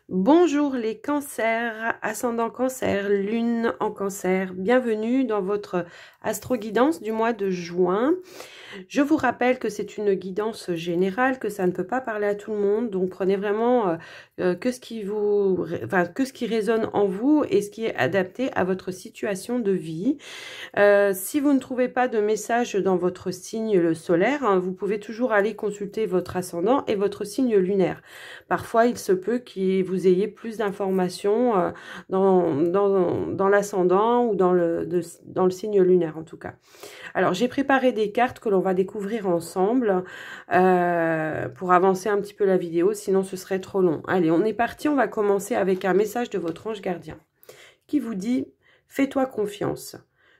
Bonjour les cancers, ascendant cancer, lune en cancer, bienvenue dans votre astro-guidance du mois de juin. Je vous rappelle que c'est une guidance générale, que ça ne peut pas parler à tout le monde, donc prenez vraiment que ce qui résonne en vous et ce qui est adapté à votre situation de vie. Si vous ne trouvez pas de message dans votre signe le solaire, hein, vous pouvez toujours aller consulter votre ascendant et votre signe lunaire. Parfois, il se peut que vous ayez plus d'informations dans l'ascendant ou dans le signe lunaire en tout cas. Alors, j'ai préparé des cartes que l'on va découvrir ensemble pour avancer un petit peu la vidéo, sinon ce serait trop long. Allez, on est parti, on va commencer avec un message de votre ange gardien qui vous dit « Fais-toi confiance ».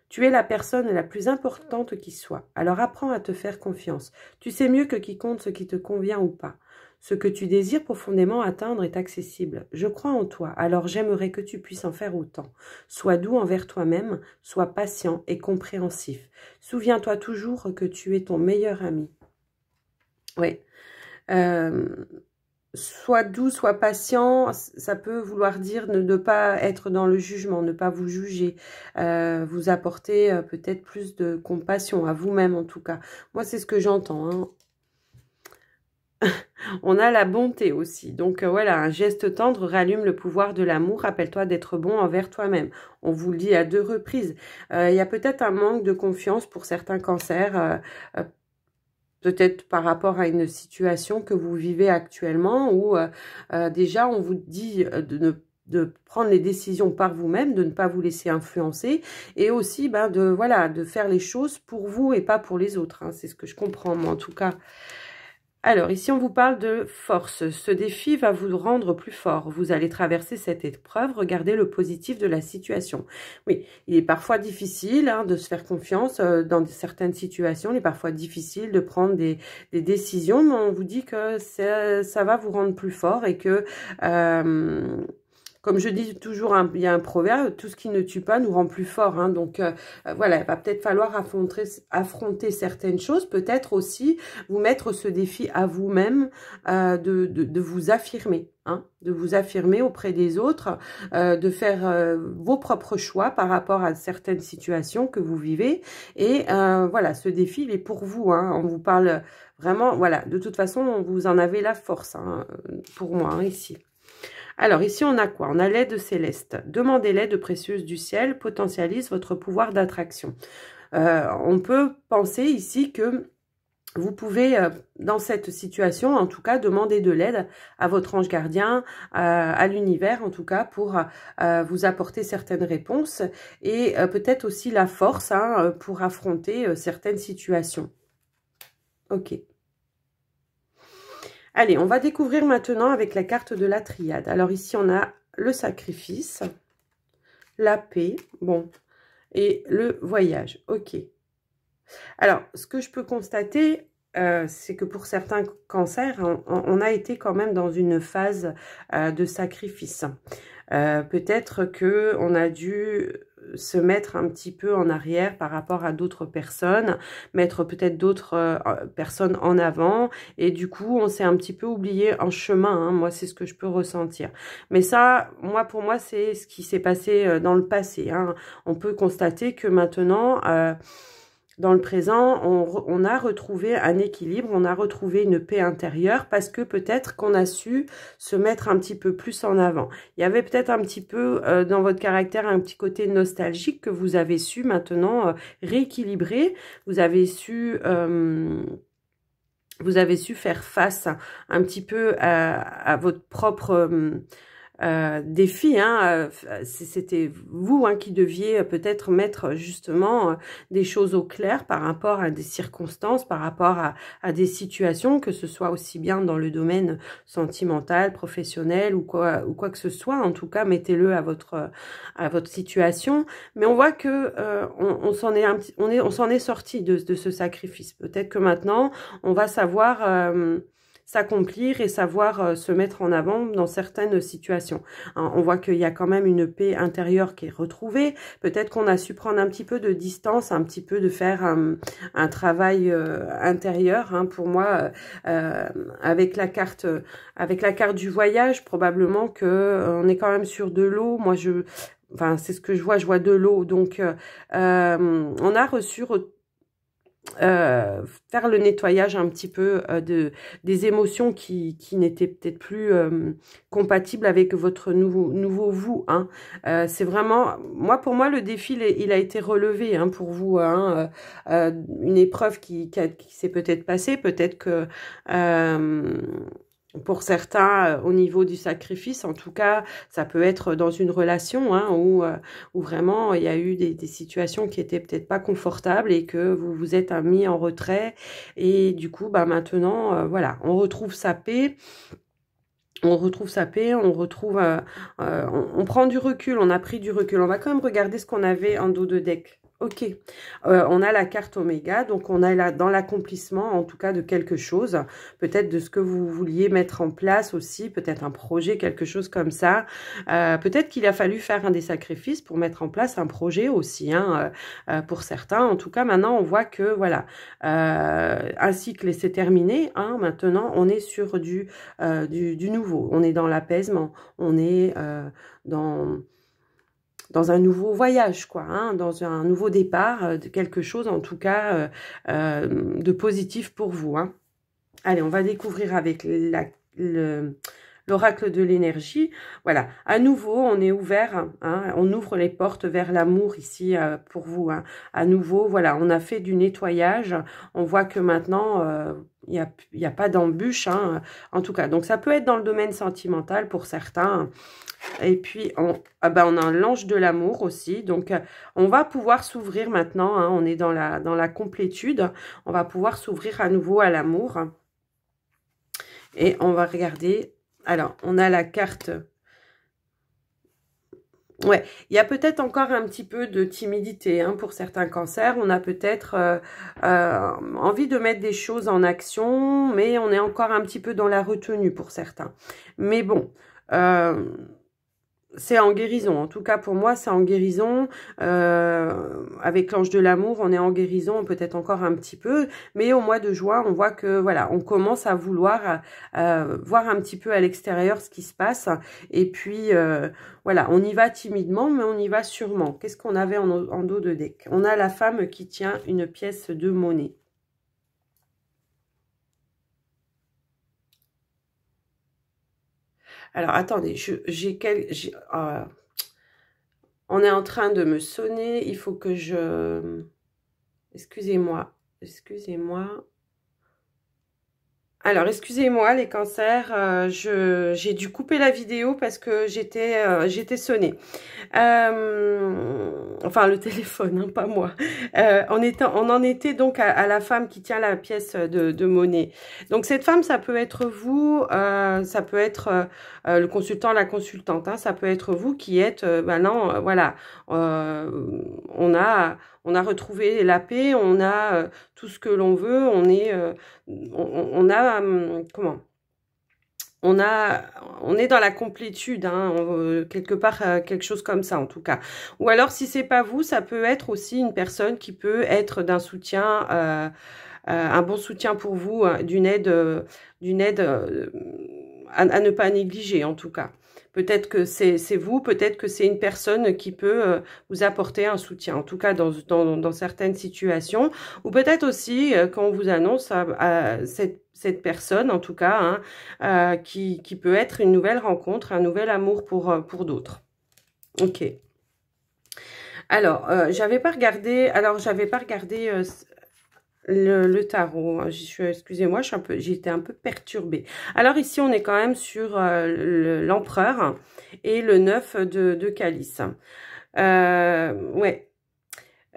Tu es la personne la plus importante qui soit, alors apprends à te faire confiance. Tu sais mieux que quiconque ce qui te convient ou pas. Ce que tu désires profondément atteindre est accessible. Je crois en toi, alors j'aimerais que tu puisses en faire autant. Sois doux envers toi-même, sois patient et compréhensif. Souviens-toi toujours que tu es ton meilleur ami. Oui. Sois doux, sois patient, ça peut vouloir dire ne pas être dans le jugement, ne pas vous juger, vous apporter peut-être plus de compassion à vous-même en tout cas. Moi, c'est ce que j'entends. Hein. On a la bonté aussi. Donc voilà, un geste tendre rallume le pouvoir de l'amour. Rappelle-toi d'être bon envers toi-même. On vous le dit à 2 reprises. Il y a peut-être un manque de confiance pour certains cancers, peut-être par rapport à une situation que vous vivez actuellement où déjà on vous dit de prendre les décisions par vous-même, de ne pas vous laisser influencer et aussi de faire les choses pour vous et pas pour les autres. Hein. C'est ce que je comprends moi en tout cas. Alors, ici, on vous parle de force. Ce défi va vous rendre plus fort. Vous allez traverser cette épreuve. Regardez le positif de la situation. Oui, il est parfois difficile de se faire confiance dans certaines situations. Il est parfois difficile de prendre des décisions, mais on vous dit que ça va vous rendre plus fort et que... comme je dis toujours, il y a un proverbe, tout ce qui ne tue pas nous rend plus fort. Hein, donc voilà, il va peut-être falloir affronter certaines choses, peut-être aussi vous mettre ce défi à vous-même de vous affirmer. Hein, de vous affirmer auprès des autres, de faire vos propres choix par rapport à certaines situations que vous vivez. Et voilà, ce défi, il est pour vous. Hein, on vous parle vraiment, voilà, de toute façon, vous en avez la force hein, pour moi hein, ici. Alors, ici, on a quoi? On a l'aide céleste. Demandez l'aide précieuse du ciel, potentialise votre pouvoir d'attraction. On peut penser ici que vous pouvez, dans cette situation, en tout cas, demander de l'aide à votre ange gardien, à l'univers, en tout cas, pour vous apporter certaines réponses et peut-être aussi la force hein, pour affronter certaines situations. Ok. Allez, on va découvrir maintenant avec la carte de la triade. Alors ici, on a le sacrifice, la paix, bon, et le voyage. Ok. Alors, ce que je peux constater, c'est que pour certains cancers, on a été quand même dans une phase de sacrifice. Peut-être que on a dû se mettre un petit peu en arrière par rapport à d'autres personnes, mettre peut-être d'autres personnes en avant, et du coup, on s'est un petit peu oublié en chemin, hein. Moi, c'est ce que je peux ressentir. Mais ça, pour moi, c'est ce qui s'est passé dans le passé, hein. On peut constater que maintenant... dans le présent, on a retrouvé un équilibre, on a retrouvé une paix intérieure parce que peut-être qu'on a su se mettre un petit peu plus en avant. Il y avait peut-être un petit peu dans votre caractère un petit côté nostalgique que vous avez su maintenant rééquilibrer. Vous avez su faire face un petit peu à votre propre... défi, hein, c'était vous hein, qui deviez peut-être mettre justement des choses au clair par rapport à des circonstances, par rapport à des situations, que ce soit aussi bien dans le domaine sentimental, professionnel ou quoi que ce soit. En tout cas, mettez-le à votre situation. Mais on voit que on s'en est sorti de ce sacrifice. Peut-être que maintenant, on va savoir s'accomplir et savoir se mettre en avant dans certaines situations. Hein, on voit qu'il y a quand même une paix intérieure qui est retrouvée. Peut-être qu'on a su prendre un petit peu de distance, un petit peu de faire un travail intérieur. Hein, pour moi, avec la carte du voyage, probablement que on est quand même sur de l'eau. Moi, enfin, c'est ce que je vois de l'eau. Donc, on a reçu faire le nettoyage un petit peu des émotions qui n'étaient peut-être plus compatibles avec votre nouveau vous. Hein. C'est vraiment, pour moi, le défi, il a été relevé hein, pour vous. Hein. Une épreuve qui s'est peut-être passée, peut-être que pour certains, au niveau du sacrifice, en tout cas, ça peut être dans une relation hein, où vraiment il y a eu des situations qui étaient peut-être pas confortables et que vous vous êtes mis en retrait. Et du coup, bah maintenant, voilà, on retrouve sa paix. On retrouve sa paix, on prend du recul, on a pris du recul. On va quand même regarder ce qu'on avait en dos de deck. Ok, on a la carte Oméga, donc on est là dans l'accomplissement en tout cas de quelque chose, peut-être de ce que vous vouliez mettre en place aussi, peut-être un projet, quelque chose comme ça. Peut-être qu'il a fallu faire des sacrifices pour mettre en place un projet aussi, hein, pour certains. En tout cas, maintenant on voit que voilà, un cycle s'est terminé, hein, maintenant on est sur du nouveau, on est dans l'apaisement, on est dans un nouveau voyage, quoi, hein, dans un nouveau départ, de quelque chose, en tout cas, de positif pour vous. Hein. Allez, on va découvrir avec l'oracle de l'énergie. Voilà, à nouveau, on est ouvert, hein, on ouvre les portes vers l'amour ici pour vous. Hein. À nouveau, voilà, on a fait du nettoyage. On voit que maintenant, il y a pas d'embûche, hein, en tout cas. Donc, ça peut être dans le domaine sentimental pour certains. Et puis, on a l'ange de l'amour aussi. Donc, on va pouvoir s'ouvrir maintenant. Hein, on est dans la complétude. On va pouvoir s'ouvrir à nouveau à l'amour. Et on va regarder. Alors, on a la carte. Ouais, il y a peut-être encore un petit peu de timidité hein, pour certains cancers. On a peut-être envie de mettre des choses en action, mais on est encore un petit peu dans la retenue pour certains. Mais bon... c'est en guérison, en tout cas pour moi c'est en guérison, avec l'ange de l'amour on est en guérison peut-être encore un petit peu, mais au mois de juin on voit que voilà on commence à vouloir voir un petit peu à l'extérieur ce qui se passe et puis voilà on y va timidement mais on y va sûrement. Qu'est-ce qu'on avait en dos de deck? On a la femme qui tient une pièce de monnaie. Alors, attendez, on est en train de me sonner. Il faut que je... Excusez-moi. Excusez-moi. Alors, excusez-moi les cancers, j'ai dû couper la vidéo parce que j'étais sonnée. Enfin, le téléphone, hein, pas moi. On en était donc à la femme qui tient la pièce de monnaie. Donc, cette femme, ça peut être vous, ça peut être le consultant, la consultante. Hein, ça peut être vous qui êtes, maintenant, voilà, on a retrouvé la paix, on a tout ce que l'on veut, on a comment? On est dans la complétude, hein, quelque part, quelque chose comme ça en tout cas. Ou alors, si c'est pas vous, ça peut être aussi une personne qui peut être d'un soutien, un bon soutien pour vous, d'une aide à ne pas négliger en tout cas. Peut-être que c'est vous, peut-être que c'est une personne qui peut vous apporter un soutien, en tout cas dans certaines situations. Ou peut-être aussi quand on vous annonce cette personne, en tout cas, hein, qui peut être une nouvelle rencontre, un nouvel amour pour d'autres. Ok. Alors, j'avais pas regardé le tarot. Excusez-moi, j'étais un peu perturbée. Alors ici, on est quand même sur l'empereur et le 9 de calice. Ouais.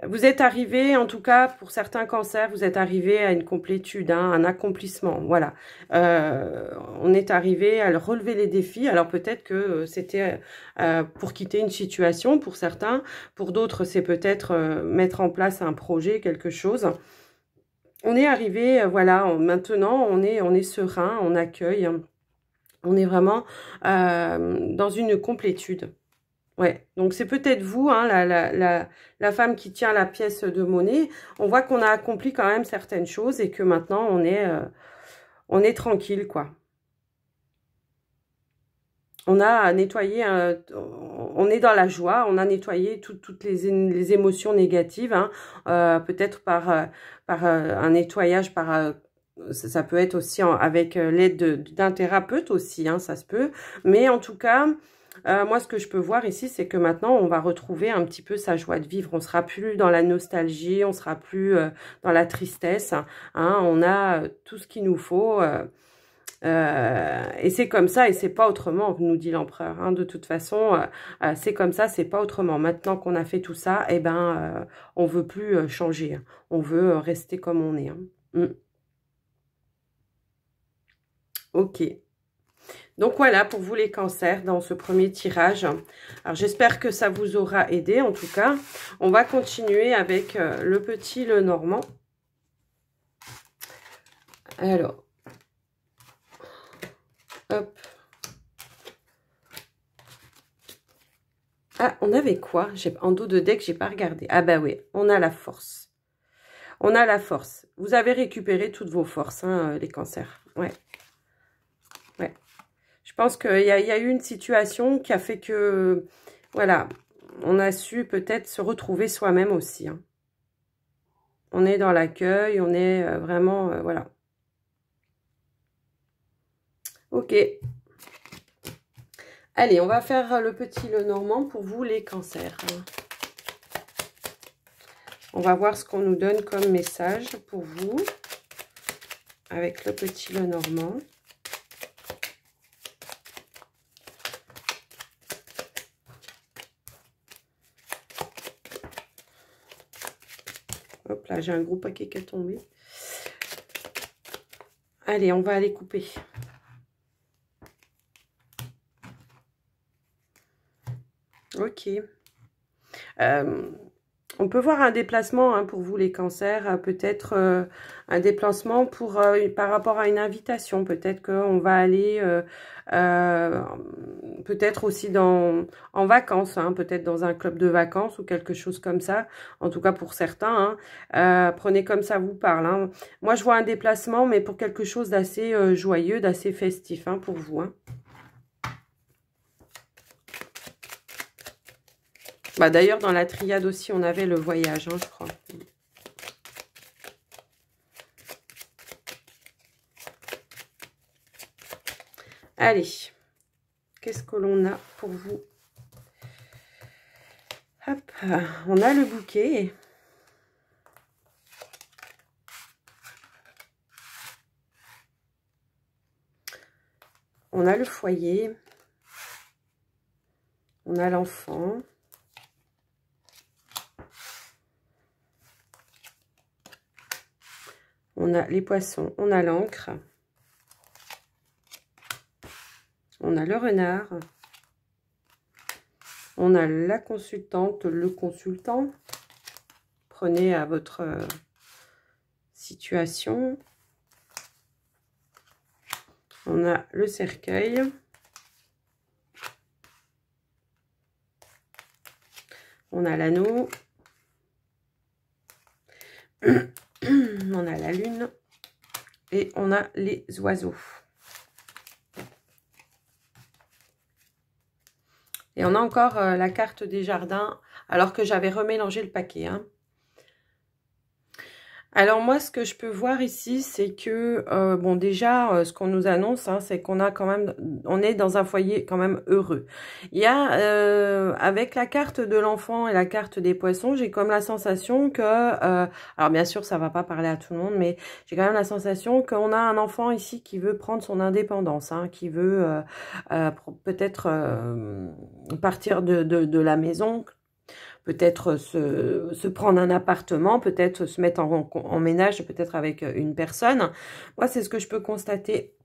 Vous êtes arrivé, en tout cas, pour certains cancers, vous êtes arrivé à une complétude, hein, un accomplissement. Voilà. On est arrivé à relever les défis. Alors peut-être que c'était pour quitter une situation pour certains. Pour d'autres, c'est peut-être mettre en place un projet, quelque chose. on est arrivé, voilà, maintenant on est serein, on accueille, hein. On est vraiment dans une complétude. Ouais, donc c'est peut-être vous, hein, la femme qui tient la pièce de monnaie. On voit qu'on a accompli quand même certaines choses et que maintenant on est tranquille, quoi. On a nettoyé, on est dans la joie, on a nettoyé toutes les émotions négatives, hein, peut-être par un nettoyage, ça peut être aussi avec l'aide d'un thérapeute aussi, hein, ça se peut. Mais en tout cas, moi, ce que je peux voir ici, c'est que maintenant, on va retrouver un petit peu sa joie de vivre. On sera plus dans la nostalgie, on sera plus dans la tristesse, hein. On a tout ce qu'il nous faut. Et c'est comme ça et c'est pas autrement, nous dit l'empereur, hein. De toute façon, c'est comme ça, c'est pas autrement. Maintenant qu'on a fait tout ça, eh ben, on veut plus changer, hein. On veut rester comme on est, hein. Ok. Donc voilà pour vous les cancers dans ce premier tirage. Alors j'espère que ça vous aura aidé en tout cas. On va continuer avec le petit Lenormand. Alors, hop. Ah, on avait quoi? En dos de deck, j'ai pas regardé. Ah bah oui, on a la force. On a la force. Vous avez récupéré toutes vos forces, hein, les cancers. Ouais. Ouais. Je pense qu'il y a eu une situation qui a fait que, voilà, on a su peut-être se retrouver soi-même aussi, hein. On est dans l'accueil, on est vraiment, voilà. Ok. Allez, on va faire le petit Lenormand pour vous, les cancers. On va voir ce qu'on nous donne comme message pour vous avec le petit Lenormand. Hop là, j'ai un gros paquet qui est tombé. Allez, on va aller couper. Ok. On peut voir un déplacement, hein, pour vous les cancers, peut-être un déplacement par rapport à une invitation. Peut-être qu'on va aller peut-être aussi en vacances, hein, peut-être dans un club de vacances ou quelque chose comme ça. En tout cas pour certains, hein, prenez comme ça vous parle, hein. Moi je vois un déplacement mais pour quelque chose d'assez joyeux, d'assez festif, hein, pour vous, hein. Bah, d'ailleurs, dans la triade aussi, on avait le voyage, hein, je crois. Allez, qu'est-ce que l'on a pour vous? Hop, on a le bouquet. On a le foyer. On a l'enfant. On a les poissons, on a l'encre, on a le renard, on a la consultante, le consultant. Prenez à votre situation. On a le cercueil. On a l'anneau. On a la lune et on a les oiseaux. Et on a encore la carte des jardins, alors que j'avais remélangé le paquet, hein. Alors moi, ce que je peux voir ici, c'est que, bon déjà, ce qu'on nous annonce, hein, c'est qu'on a quand même, on est dans un foyer quand même heureux. Il y a, avec la carte de l'enfant et la carte des poissons, j'ai comme la sensation que, alors bien sûr, ça va pas parler à tout le monde, mais j'ai quand même la sensation qu'on a un enfant ici qui veut prendre son indépendance, hein, qui veut peut-être partir de la maison, peut-être se prendre un appartement, peut-être se mettre en ménage, peut-être avec une personne. Moi, c'est ce que je peux constater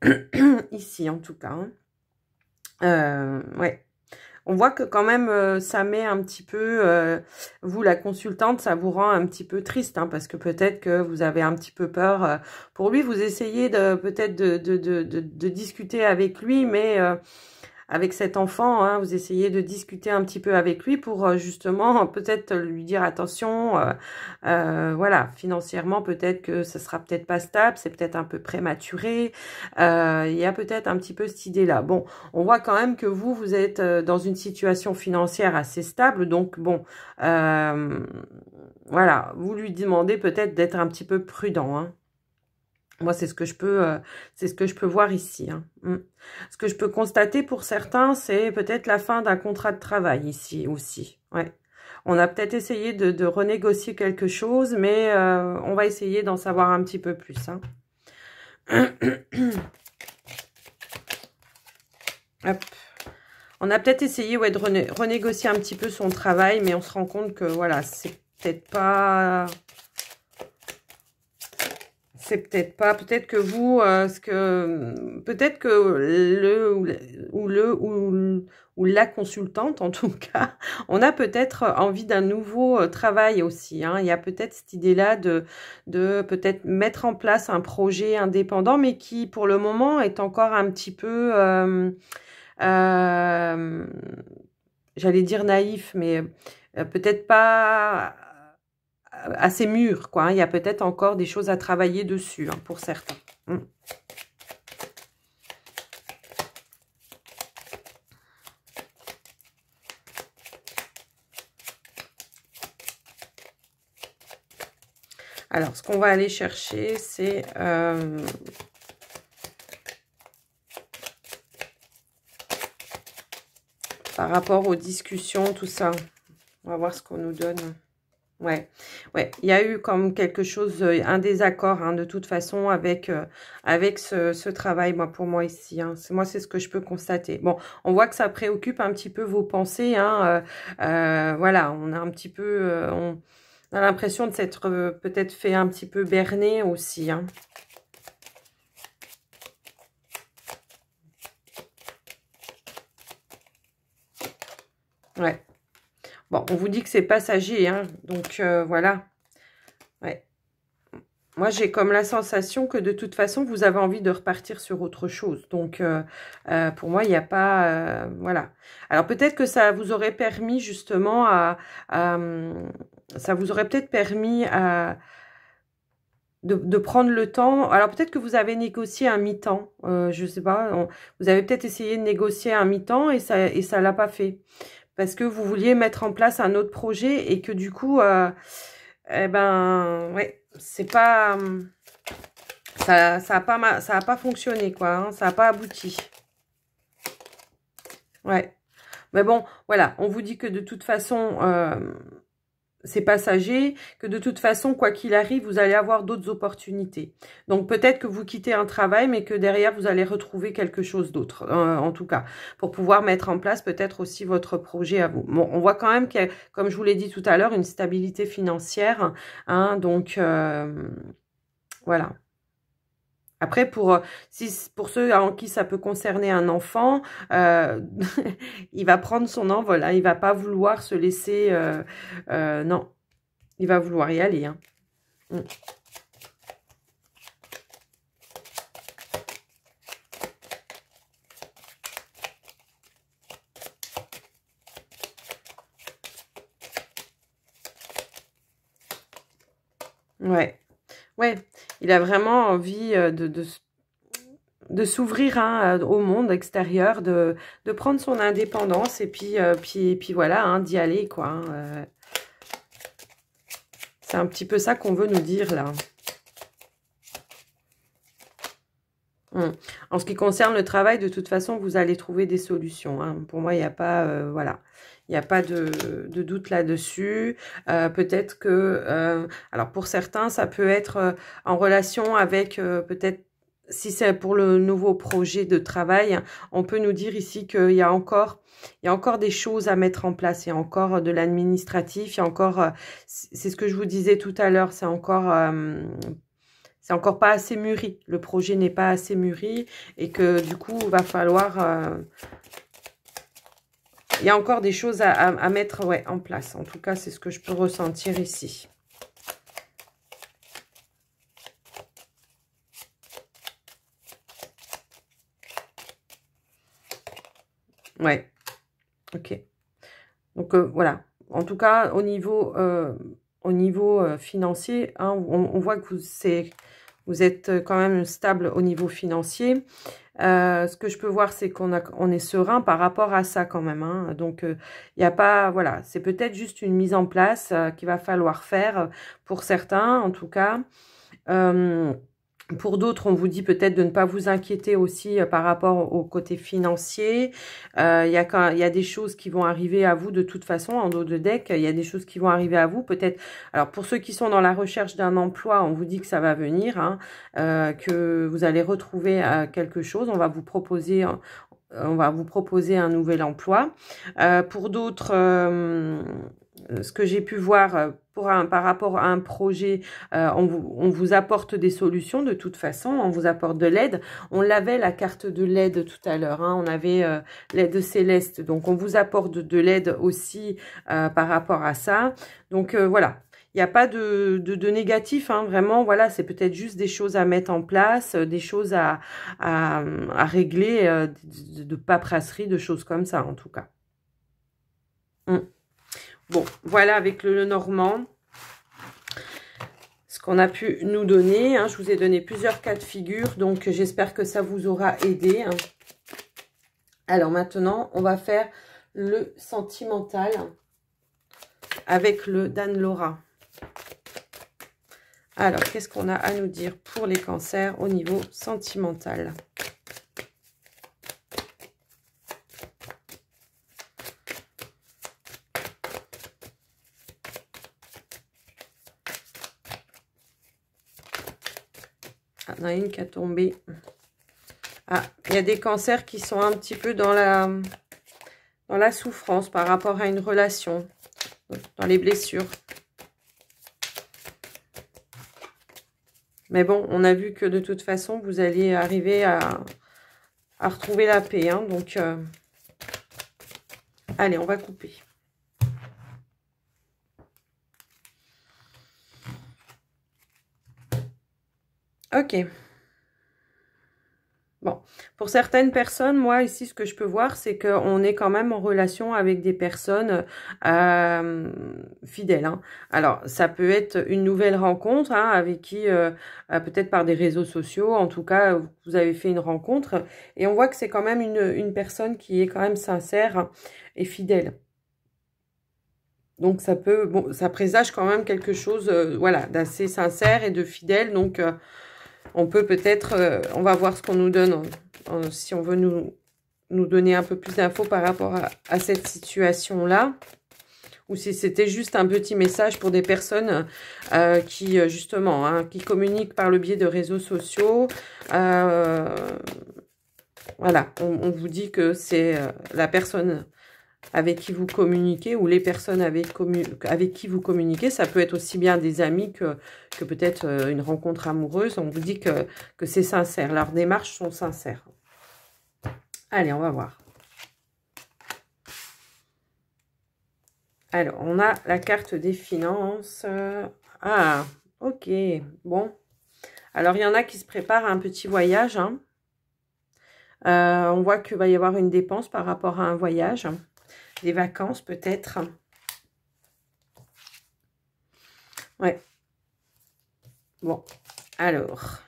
ici, en tout cas, hein. Ouais. On voit que quand même, ça met un petit peu, vous la consultante, ça vous rend un petit peu triste, hein, parce que peut-être que vous avez un petit peu peur. Pour lui, vous essayez peut-être de discuter avec lui, mais avec cet enfant, hein, vous essayez de discuter un petit peu avec lui pour justement peut-être lui dire attention, voilà, financièrement peut-être que ce sera peut-être pas stable, c'est peut-être un peu prématuré, il y a peut-être un petit peu cette idée-là. Bon, on voit quand même que vous êtes dans une situation financière assez stable, donc bon, voilà, vous lui demandez peut-être d'être un petit peu prudent, hein. Moi, c'est ce que je peux voir ici, hein. Ce que je peux constater pour certains, c'est peut-être la fin d'un contrat de travail ici aussi. Ouais. On a peut-être essayé de renégocier quelque chose, mais on va essayer d'en savoir un petit peu plus, hein. Hop. On a peut-être essayé, ouais, de renégocier un petit peu son travail, mais on se rend compte que voilà, c'est peut-être pas... C'est peut-être pas, peut-être que vous, peut-être que ou la consultante, en tout cas, on a peut-être envie d'un nouveau travail aussi, hein. Il y a peut-être cette idée-là de peut-être mettre en place un projet indépendant, mais qui, pour le moment, est encore un petit peu, j'allais dire naïf, mais peut-être pas assez mûr, quoi, hein. Il y a peut-être encore des choses à travailler dessus, hein, pour certains. Alors, ce qu'on va aller chercher, c'est par rapport aux discussions, tout ça. On va voir ce qu'on nous donne. Ouais, il y a eu comme quelque chose, un désaccord, hein, de toute façon avec ce travail, pour moi ici, hein. Moi, c'est ce que je peux constater. Bon, on voit que ça préoccupe un petit peu vos pensées, hein. Voilà, on a un petit peu, on a l'impression de s'être peut-être fait un petit peu berner aussi, hein. Ouais. Bon, on vous dit que c'est passager, hein, donc voilà. Ouais. Moi, j'ai comme la sensation que de toute façon, vous avez envie de repartir sur autre chose. Donc, pour moi, il n'y a pas... voilà. Alors, peut-être que ça vous aurait permis justement ça vous aurait peut-être permis de prendre le temps. Alors, peut-être que vous avez négocié un mi-temps. Je ne sais pas. Vous avez peut-être essayé de négocier un mi-temps et ça l'a pas fait. Parce que vous vouliez mettre en place un autre projet et que du coup, eh ben, ouais, c'est pas, ça a pas fonctionné, quoi, hein, ça a pas abouti. Ouais. Mais bon, voilà, on vous dit que de toute façon, c'est passager, que de toute façon, quoi qu'il arrive, vous allez avoir d'autres opportunités. Donc peut-être que vous quittez un travail, mais que derrière, vous allez retrouver quelque chose d'autre, en tout cas, pour pouvoir mettre en place peut-être aussi votre projet à vous. Bon, on voit quand même qu'il y a, comme je vous l'ai dit tout à l'heure, une stabilité financière, hein, donc voilà. Après, pour ceux en qui ça peut concerner un enfant, il va prendre son envol, hein, il va pas vouloir se laisser... non, il va vouloir y aller, hein. Ouais, ouais, il a vraiment envie de s'ouvrir, hein, au monde extérieur, de prendre son indépendance et puis voilà, hein, d'y aller, quoi, hein, c'est un petit peu ça qu'on veut nous dire, là. En ce qui concerne le travail, de toute façon, vous allez trouver des solutions, hein. Pour moi, il n'y a pas, voilà, il n'y a pas de doute là-dessus. Peut-être que, alors pour certains, ça peut être en relation avec peut-être, si c'est pour le nouveau projet de travail, on peut nous dire ici qu'il y a encore des choses à mettre en place. Il y a encore de l'administratif, il y a encore, c'est ce que je vous disais tout à l'heure, c'est encore pas assez mûri. Le projet n'est pas assez mûri et que du coup, il va falloir il y a encore des choses à mettre ouais, en place. En tout cas, c'est ce que je peux ressentir ici. Ouais, ok. Donc, voilà. En tout cas, au niveau financier, hein, on voit que vous êtes quand même stable au niveau financier. Ce que je peux voir, c'est on est serein par rapport à ça quand même. Hein. Donc, il n'y a pas, voilà, c'est peut-être juste une mise en place qu'il va falloir faire pour certains, en tout cas. Pour d'autres, on vous dit peut-être de ne pas vous inquiéter aussi par rapport au côté financier. Il y a des choses qui vont arriver à vous de toute façon, en dos de deck. Il y a des choses qui vont arriver à vous. Peut-être, alors pour ceux qui sont dans la recherche d'un emploi, on vous dit que ça va venir, hein, que vous allez retrouver quelque chose. On va vous proposer un nouvel emploi. Pour d'autres, ce que j'ai pu voir par rapport à un projet, on vous apporte des solutions de toute façon, on vous apporte de l'aide. On l'avait la carte de l'aide tout à l'heure, hein, on avait l'aide céleste, donc on vous apporte de l'aide aussi par rapport à ça. Donc voilà. Il n'y a pas de négatif, hein, vraiment, voilà, c'est peut-être juste des choses à mettre en place, des choses à régler, de paperasserie, de choses comme ça, en tout cas. Bon, voilà avec le Normand, ce qu'on a pu nous donner. Hein. Je vous ai donné plusieurs cas de figure, donc j'espère que ça vous aura aidé. Hein. Alors maintenant, on va faire le sentimental avec le Dan Laura. Alors, qu'est-ce qu'on a à nous dire pour les cancers au niveau sentimental ? Ah, il y en a une qui a tombé. Ah, il y a des cancers qui sont un petit peu dans la souffrance par rapport à une relation, dans les blessures. Mais bon, on a vu que de toute façon, vous allez arriver à retrouver la paix. Hein, donc, allez, on va couper. Ok. Bon, pour certaines personnes, moi, ici, ce que je peux voir, c'est qu'on est quand même en relation avec des personnes fidèles. Hein. Alors, ça peut être une nouvelle rencontre hein, avec qui, peut-être par des réseaux sociaux, en tout cas, vous avez fait une rencontre. Et on voit que c'est quand même une personne qui est quand même sincère et fidèle. Donc, ça peut, bon, ça présage quand même quelque chose, voilà, d'assez sincère et de fidèle. Donc, on peut peut-être, on va voir ce qu'on nous donne, si on veut nous donner un peu plus d'infos par rapport à cette situation-là. Ou si c'était juste un petit message pour des personnes qui, justement, hein, qui communiquent par le biais de réseaux sociaux. Voilà, on vous dit que c'est la personne avec qui vous communiquez ou les personnes avec qui vous communiquez. Ça peut être aussi bien des amis que peut-être une rencontre amoureuse. On vous dit que c'est sincère. Leurs démarches sont sincères. Allez, on va voir. Alors, on a la carte des finances. Ah, ok. Bon. Alors, il y en a qui se préparent à un petit voyage. Hein. On voit qu'il va y avoir une dépense par rapport à un voyage. Des vacances peut-être. Ouais. Bon, alors.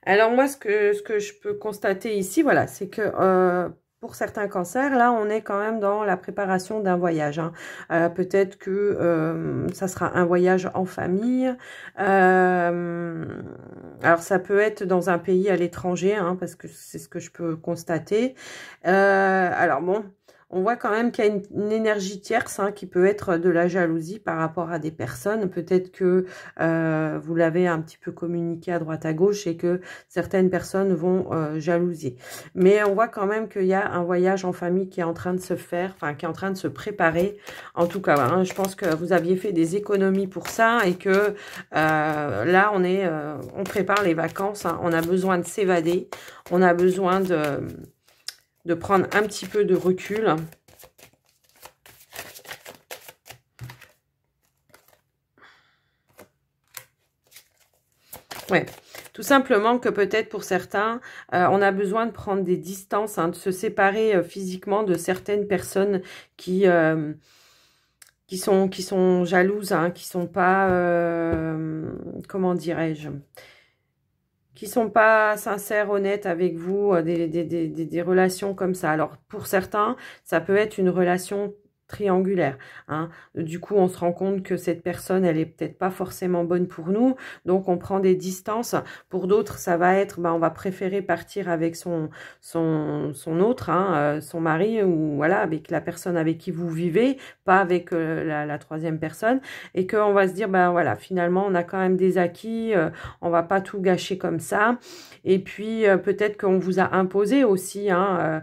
Alors moi, ce que je peux constater ici, voilà, c'est que pour certains cancers, là, on est quand même dans la préparation d'un voyage. Hein. Peut-être que ça sera un voyage en famille. Alors, ça peut être dans un pays à l'étranger, hein, parce que c'est ce que je peux constater. Alors bon, on voit quand même qu'il y a une énergie tierce hein, qui peut être de la jalousie par rapport à des personnes. Peut-être que vous l'avez un petit peu communiqué à droite à gauche et que certaines personnes vont jalouser. Mais on voit quand même qu'il y a un voyage en famille qui est en train de se faire, enfin qui est en train de se préparer. En tout cas, hein, je pense que vous aviez fait des économies pour ça et que là, on prépare les vacances. Hein, on a besoin de s'évader. On a besoin de prendre un petit peu de recul. Ouais, tout simplement que peut-être pour certains, on a besoin de prendre des distances, hein, de se séparer physiquement de certaines personnes qui sont jalouses, hein, qui sont pas, comment dirais-je, qui sont pas sincères, honnêtes avec vous, des relations comme ça. Alors, pour certains, ça peut être une relation triangulaire. Hein. Du coup, on se rend compte que cette personne, elle est peut-être pas forcément bonne pour nous, donc on prend des distances. Pour d'autres, ça va être, on va préférer partir avec son autre, hein, son mari, ou voilà, avec la personne avec qui vous vivez, pas avec la troisième personne, et qu'on va se dire, voilà, finalement, on a quand même des acquis, on va pas tout gâcher comme ça. Et puis, peut-être qu'on vous a imposé aussi, hein,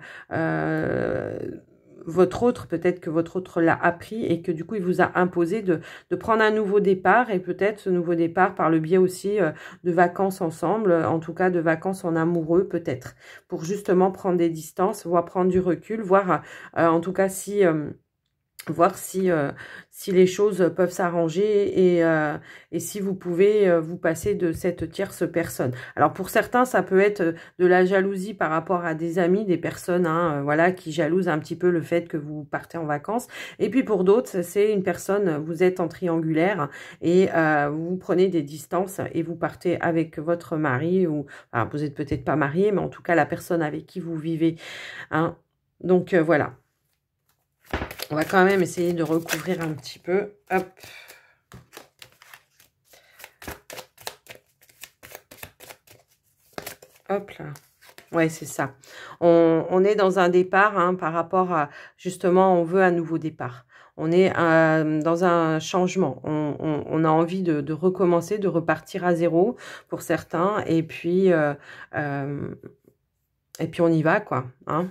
votre autre, peut-être que votre autre l'a appris et que du coup, il vous a imposé de prendre un nouveau départ et peut-être ce nouveau départ par le biais aussi de vacances ensemble, en tout cas de vacances en amoureux peut-être, pour justement prendre des distances, voire prendre du recul, voir en tout cas si... voir si les choses peuvent s'arranger et si vous pouvez vous passer de cette tierce personne. Alors pour certains, ça peut être de la jalousie par rapport à des amis, des personnes hein, voilà, qui jalousent un petit peu le fait que vous partez en vacances. Et puis pour d'autres, c'est une personne, vous êtes en triangulaire et vous prenez des distances et vous partez avec votre mari ou alors vous êtes peut-être pas marié, mais en tout cas la personne avec qui vous vivez. Hein. Donc voilà. On va quand même essayer de recouvrir un petit peu. Hop. Hop là. Ouais, c'est ça. On est dans un départ hein, par rapport à, justement, on veut un nouveau départ. On est dans un changement. On a envie de recommencer, de repartir à zéro pour certains. Et puis on y va, quoi. Hein.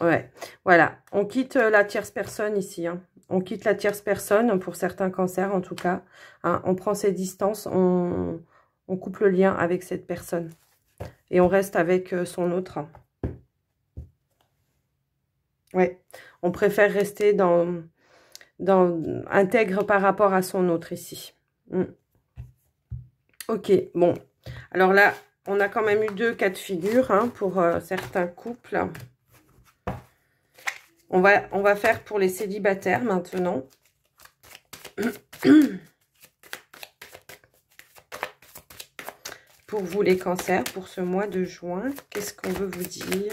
Ouais, voilà. On quitte la tierce personne ici. Hein. On quitte la tierce personne pour certains cancers en tout cas. Hein. On prend ses distances, on coupe le lien avec cette personne. Et on reste avec son autre. Ouais, on préfère rester intègre par rapport à son autre ici. Ok, bon. Alors là, on a quand même eu 2 cas de figure hein, pour certains couples. On va faire pour les célibataires maintenant. Pour vous les cancers, pour ce mois de juin, qu'est-ce qu'on veut vous dire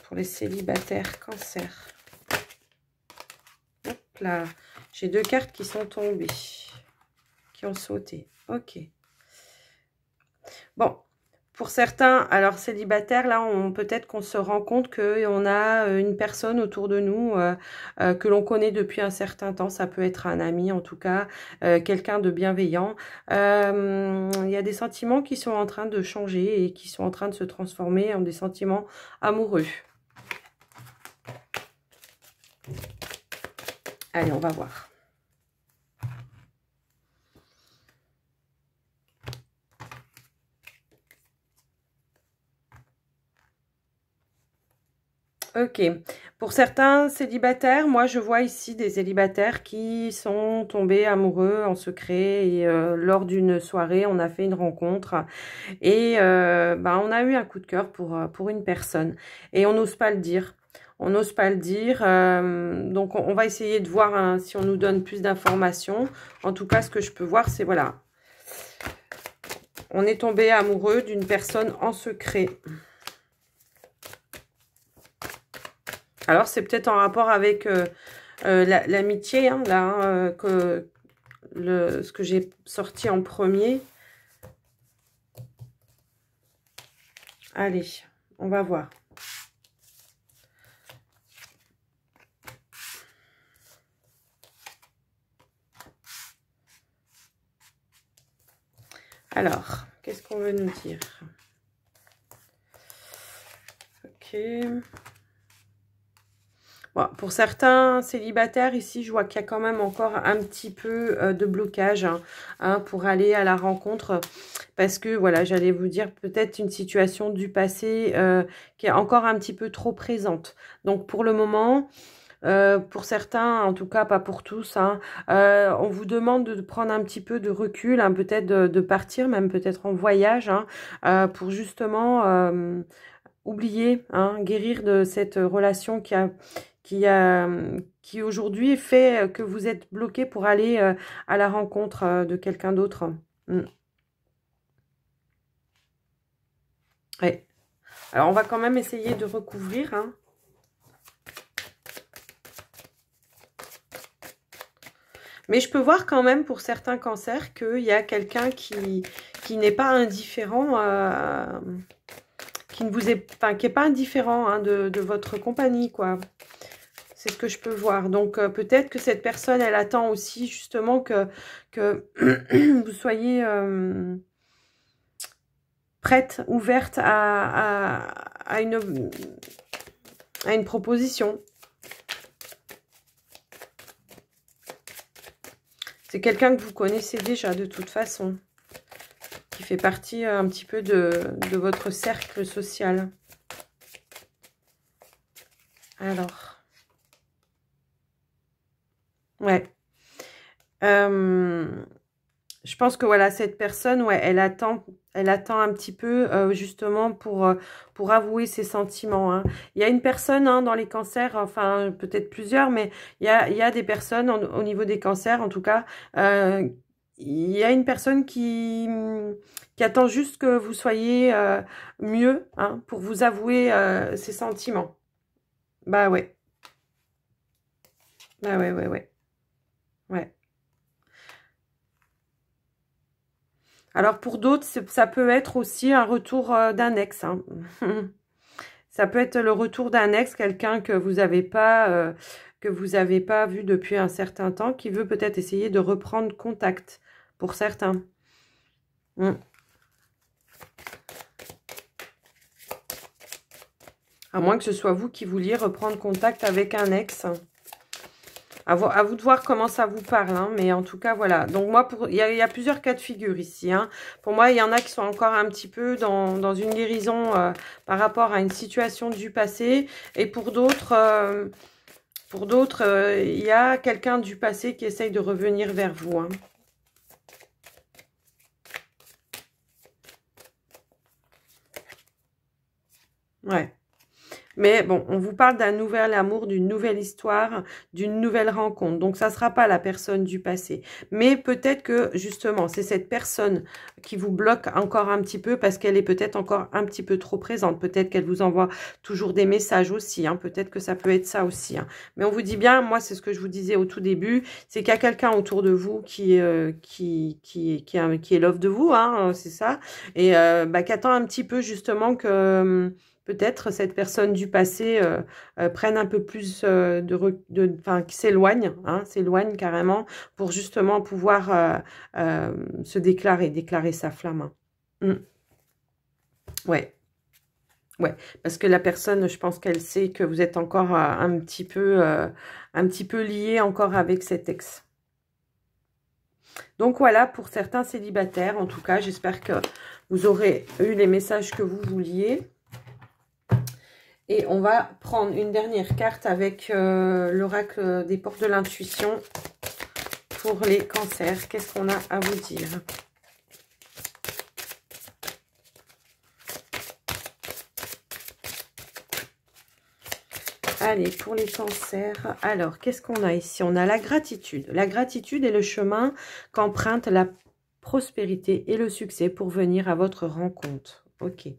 pour les célibataires cancers? Hop là, j'ai 2 cartes qui sont tombées, qui ont sauté. Ok. Bon. Pour certains, alors célibataires, là, peut-être qu'on se rend compte qu'on a une personne autour de nous que l'on connaît depuis un certain temps. Ça peut être un ami, en tout cas, quelqu'un de bienveillant. Il y a des sentiments qui sont en train de changer et qui sont en train de se transformer en des sentiments amoureux. Allez, on va voir. Ok. Pour certains célibataires, moi je vois ici des célibataires qui sont tombés amoureux en secret et lors d'une soirée, on a fait une rencontre et on a eu un coup de cœur pour une personne et on n'ose pas le dire. On n'ose pas le dire, donc on va essayer de voir hein, si on nous donne plus d'informations. En tout cas, ce que je peux voir, c'est voilà. On est tombé amoureux d'une personne en secret. Alors, c'est peut-être en rapport avec l'amitié, hein, là, hein, ce que j'ai sorti en premier. Allez, on va voir. Alors, qu'est-ce qu'on veut nous dire? Ok. Bon, pour certains célibataires, ici, je vois qu'il y a quand même encore un petit peu de blocage hein, pour aller à la rencontre. Parce que, voilà, j'allais vous dire peut-être une situation du passé qui est encore un petit peu trop présente. Donc, pour le moment, pour certains, en tout cas pas pour tous, hein, on vous demande de prendre un petit peu de recul, hein, peut-être de partir, même peut-être en voyage, hein, pour justement oublier, hein, guérir de cette relation qui aujourd'hui fait que vous êtes bloqué pour aller à la rencontre de quelqu'un d'autre. Mm. Ouais. Alors, on va quand même essayer de recouvrir, hein. Mais je peux voir quand même pour certains cancers qu'il y a quelqu'un qui n'est pas indifférent, qui ne vous est, enfin, qui est pas indifférent hein, de votre compagnie, quoi. C'est ce que je peux voir. Donc, peut-être que cette personne, elle attend aussi justement que vous soyez prête, ouverte à une proposition. C'est quelqu'un que vous connaissez déjà de toute façon, qui fait partie un petit peu de votre cercle social. Alors, ouais. Je pense que voilà, cette personne, ouais, elle attend un petit peu justement pour avouer ses sentiments. Hein. Il y a une personne hein, dans les cancers, enfin peut-être plusieurs, mais il y a des personnes au niveau des cancers, en tout cas, il y a une personne qui attend juste que vous soyez mieux hein, pour vous avouer ses sentiments. Bah ouais. Bah ouais, ouais, ouais. Ouais. Alors pour d'autres, ça peut être aussi un retour d'un ex. Hein. Ça peut être le retour d'un ex, quelqu'un que vous n'avez pas vu depuis un certain temps, qui veut peut-être essayer de reprendre contact pour certains. À moins que ce soit vous qui vouliez reprendre contact avec un ex. À vous de voir comment ça vous parle, hein, mais en tout cas, voilà. Donc moi, il y a plusieurs cas de figure ici. Hein. Pour moi, il y en a qui sont encore un petit peu dans une guérison par rapport à une situation du passé. Et pour d'autres, il y a quelqu'un du passé qui essaye de revenir vers vous. Hein. Ouais. Mais bon, on vous parle d'un nouvel amour, d'une nouvelle histoire, d'une nouvelle rencontre. Donc, ça ne sera pas la personne du passé. Mais peut-être que, justement, c'est cette personne qui vous bloque encore un petit peu parce qu'elle est peut-être encore un petit peu trop présente. Peut-être qu'elle vous envoie toujours des messages aussi. Hein. Peut-être que ça peut être ça aussi. Hein. Mais on vous dit bien, moi, c'est ce que je vous disais au tout début, c'est qu'il y a quelqu'un autour de vous qui est love de vous, hein, c'est ça. Et qui attend un petit peu, justement, que... peut-être cette personne du passé prenne un peu plus enfin, qui s'éloigne, hein, s'éloigne carrément pour justement pouvoir se déclarer sa flamme. Mm. Ouais, ouais, parce que la personne, je pense qu'elle sait que vous êtes encore un petit peu lié encore avec cet ex. Donc voilà pour certains célibataires, en tout cas, j'espère que vous aurez eu les messages que vous vouliez. Et on va prendre une dernière carte avec l'oracle des portes de l'intuition pour les cancers. Qu'est-ce qu'on a à vous dire? Allez, pour les cancers, alors, qu'est-ce qu'on a ici? On a la gratitude. La gratitude est le chemin qu'emprunte la prospérité et le succès pour venir à votre rencontre. Ok.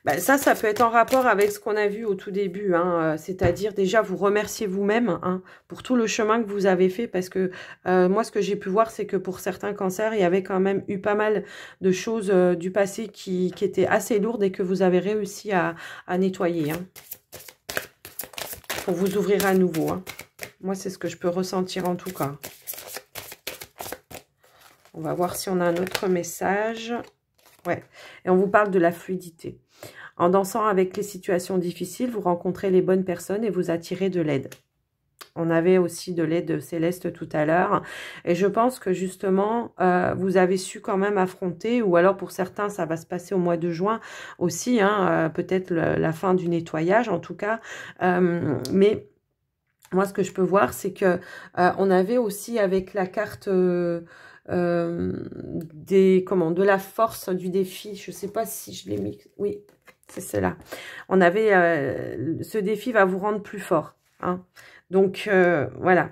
Ben, ça peut être en rapport avec ce qu'on a vu au tout début, hein, c'est-à-dire déjà vous remercier vous-même, hein, pour tout le chemin que vous avez fait, parce que moi ce que j'ai pu voir c'est que pour certains cancers il y avait quand même eu pas mal de choses du passé qui étaient assez lourdes et que vous avez réussi à nettoyer, hein, pour vous ouvrir à nouveau, hein. Moi c'est ce que je peux ressentir en tout cas. On va voir si on a un autre message. Ouais, et on vous parle de la fluidité. En dansant avec les situations difficiles, vous rencontrez les bonnes personnes et vous attirez de l'aide. On avait aussi de l'aide céleste tout à l'heure. Et je pense que justement, vous avez su quand même affronter, ou alors pour certains, ça va se passer au mois de juin aussi, hein, peut-être la fin du nettoyage en tout cas. Mais moi, ce que je peux voir, c'est que on avait aussi avec la carte... de la force du défi. Je sais pas si je l'ai mis. Oui, c'est cela. On avait ce défi va vous rendre plus fort, hein. Donc voilà.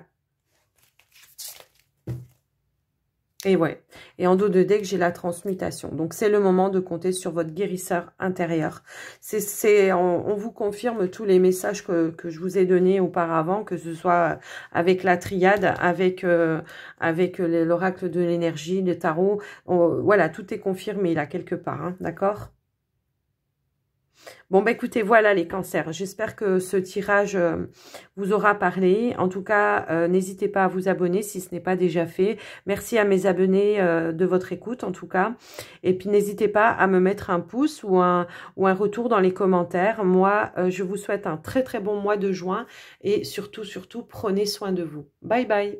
Et ouais. Et en dos de deck, j'ai la transmutation. Donc c'est le moment de compter sur votre guérisseur intérieur. On vous confirme tous les messages que je vous ai donnés auparavant, que ce soit avec la triade, avec l'oracle de l'énergie, le tarot. Voilà, tout est confirmé là quelque part, hein, d'accord? Bon, bah écoutez, voilà les cancers. J'espère que ce tirage vous aura parlé. En tout cas, n'hésitez pas à vous abonner si ce n'est pas déjà fait. Merci à mes abonnés de votre écoute, en tout cas. Et puis, n'hésitez pas à me mettre un pouce ou un retour dans les commentaires. Moi, je vous souhaite un très, très bon mois de juin. Et surtout, surtout, prenez soin de vous. Bye, bye.